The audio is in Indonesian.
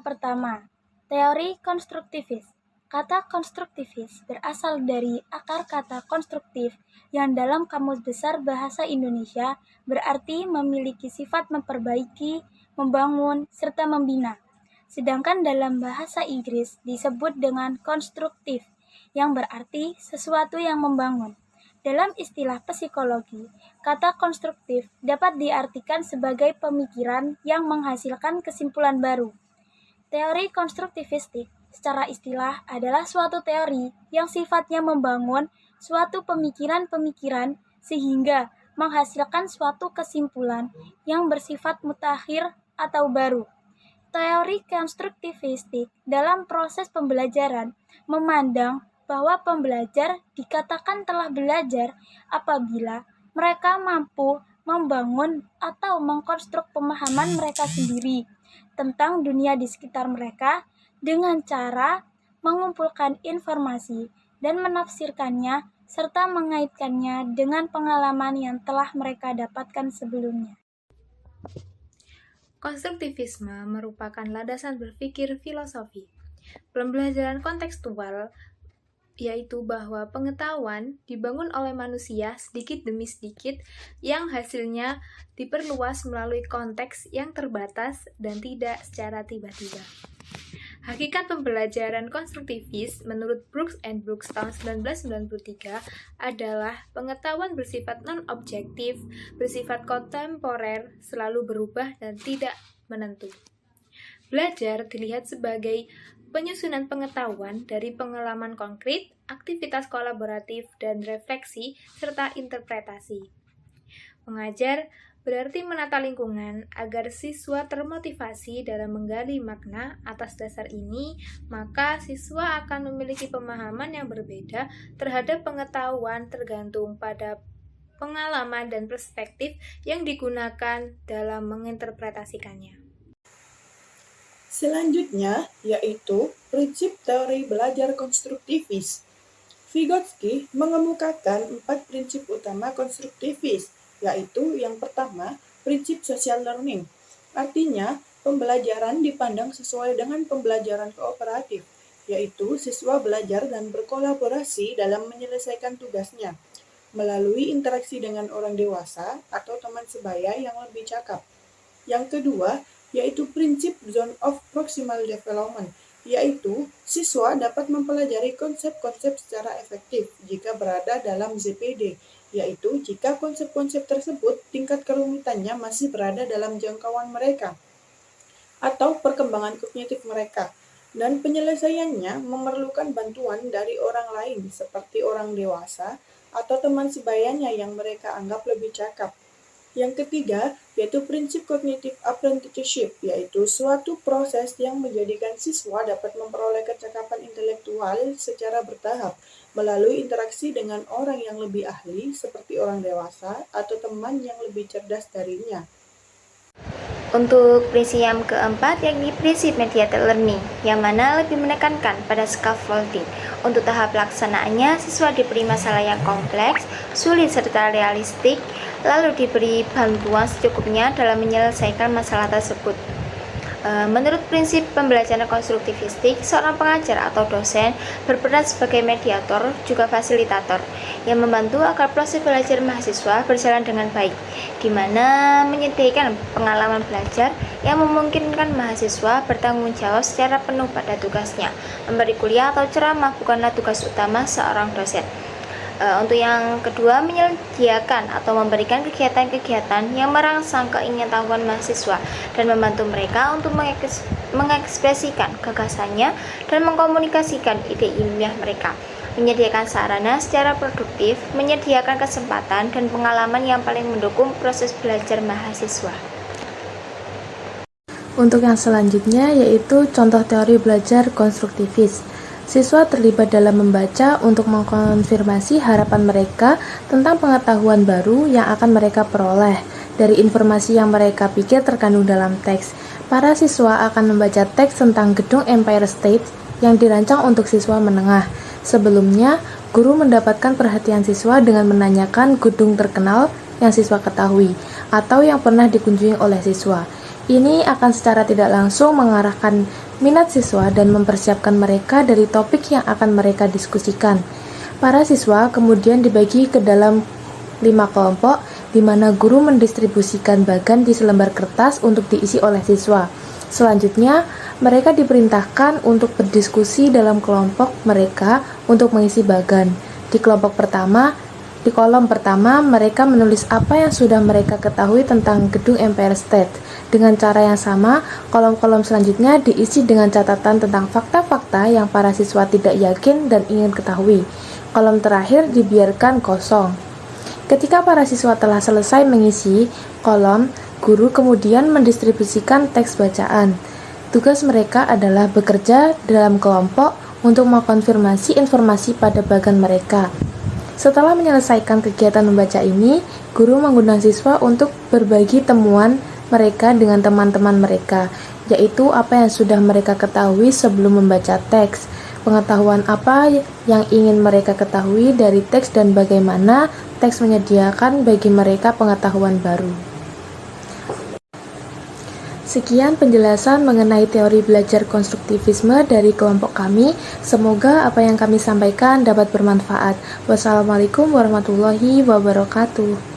pertama, teori konstruktivis. Kata konstruktivis berasal dari akar kata konstruktif yang dalam Kamus Besar Bahasa Indonesia berarti memiliki sifat memperbaiki, membangun, serta membina. Sedangkan dalam bahasa Inggris disebut dengan konstruktif, yang berarti sesuatu yang membangun. Dalam istilah psikologi, kata konstruktif dapat diartikan sebagai pemikiran yang menghasilkan kesimpulan baru. Teori konstruktivistik secara istilah adalah suatu teori yang sifatnya membangun suatu pemikiran-pemikiran sehingga menghasilkan suatu kesimpulan yang bersifat mutakhir atau baru. Teori konstruktivistik dalam proses pembelajaran memandang bahwa pembelajar dikatakan telah belajar apabila mereka mampu membangun atau mengkonstruk pemahaman mereka sendiri tentang dunia di sekitar mereka dengan cara mengumpulkan informasi dan menafsirkannya serta mengaitkannya dengan pengalaman yang telah mereka dapatkan sebelumnya. Konstruktivisme merupakan landasan berpikir filosofi. Pembelajaran kontekstual yaitu bahwa pengetahuan dibangun oleh manusia sedikit demi sedikit yang hasilnya diperluas melalui konteks yang terbatas dan tidak secara tiba-tiba. Hakikat pembelajaran konstruktivis menurut Brooks and Brooks tahun 1993 adalah pengetahuan bersifat non-objektif, bersifat kontemporer, selalu berubah dan tidak menentu. Belajar dilihat sebagai penyusunan pengetahuan dari pengalaman konkret, aktivitas kolaboratif dan refleksi, serta interpretasi. Mengajar berarti menata lingkungan agar siswa termotivasi dalam menggali makna. Atas dasar ini, maka siswa akan memiliki pemahaman yang berbeda terhadap pengetahuan tergantung pada pengalaman dan perspektif yang digunakan dalam menginterpretasikannya. Selanjutnya, yaitu prinsip teori belajar konstruktivis. Vygotsky mengemukakan 4 prinsip utama konstruktivis, yaitu yang pertama, prinsip social learning. Artinya, pembelajaran dipandang sesuai dengan pembelajaran kooperatif, yaitu siswa belajar dan berkolaborasi dalam menyelesaikan tugasnya, melalui interaksi dengan orang dewasa atau teman sebaya yang lebih cakap. Yang kedua, yaitu prinsip zone of proximal development, yaitu siswa dapat mempelajari konsep-konsep secara efektif jika berada dalam ZPD, yaitu jika konsep-konsep tersebut tingkat kerumitannya masih berada dalam jangkauan mereka atau perkembangan kognitif mereka, dan penyelesaiannya memerlukan bantuan dari orang lain seperti orang dewasa atau teman sebayanya yang mereka anggap lebih cakap. Yang ketiga, yaitu prinsip cognitive apprenticeship, yaitu suatu proses yang menjadikan siswa dapat memperoleh kecakapan intelektual secara bertahap melalui interaksi dengan orang yang lebih ahli seperti orang dewasa atau teman yang lebih cerdas darinya. Untuk prinsip yang keempat, yakni prinsip mediated learning, yang mana lebih menekankan pada scaffolding. Untuk tahap pelaksanaannya, siswa diberi masalah yang kompleks, sulit serta realistik, lalu diberi bantuan secukupnya dalam menyelesaikan masalah tersebut. Menurut prinsip pembelajaran konstruktivistik, seorang pengajar atau dosen berperan sebagai mediator, juga fasilitator, yang membantu agar proses belajar mahasiswa berjalan dengan baik, di mana menyediakan pengalaman belajar yang memungkinkan mahasiswa bertanggung jawab secara penuh pada tugasnya. Memberi kuliah atau ceramah bukanlah tugas utama seorang dosen. Untuk yang kedua, menyediakan atau memberikan kegiatan-kegiatan yang merangsang keingintahuan mahasiswa dan membantu mereka untuk mengekspresikan gagasannya dan mengkomunikasikan ide ilmiah mereka. Menyediakan sarana secara produktif, menyediakan kesempatan dan pengalaman yang paling mendukung proses belajar mahasiswa. Untuk yang selanjutnya yaitu contoh teori belajar konstruktivis. Siswa terlibat dalam membaca untuk mengkonfirmasi harapan mereka tentang pengetahuan baru yang akan mereka peroleh dari informasi yang mereka pikir terkandung dalam teks. Para siswa akan membaca teks tentang gedung Empire State yang dirancang untuk siswa menengah. Sebelumnya, guru mendapatkan perhatian siswa dengan menanyakan gedung terkenal yang siswa ketahui atau yang pernah dikunjungi oleh siswa. Ini akan secara tidak langsung mengarahkan minat siswa dan mempersiapkan mereka dari topik yang akan mereka diskusikan. Para siswa kemudian dibagi ke dalam 5 kelompok, di mana guru mendistribusikan bagan di selembar kertas untuk diisi oleh siswa. Selanjutnya, mereka diperintahkan untuk berdiskusi dalam kelompok mereka untuk mengisi bagan. Di kolom pertama, mereka menulis apa yang sudah mereka ketahui tentang gedung Empire State. Dengan cara yang sama, kolom-kolom selanjutnya diisi dengan catatan tentang fakta-fakta yang para siswa tidak yakin dan ingin ketahui. Kolom terakhir dibiarkan kosong. Ketika para siswa telah selesai mengisi kolom, guru kemudian mendistribusikan teks bacaan. Tugas mereka adalah bekerja dalam kelompok untuk mengkonfirmasi informasi pada bagan mereka. Setelah menyelesaikan kegiatan membaca ini, guru mengundang siswa untuk berbagi temuan mereka dengan teman-teman mereka, yaitu apa yang sudah mereka ketahui sebelum membaca teks, pengetahuan apa yang ingin mereka ketahui dari teks, dan bagaimana teks menyediakan bagi mereka pengetahuan baru. Sekian penjelasan mengenai teori belajar konstruktivisme dari kelompok kami. Semoga apa yang kami sampaikan dapat bermanfaat. Wassalamualaikum warahmatullahi wabarakatuh.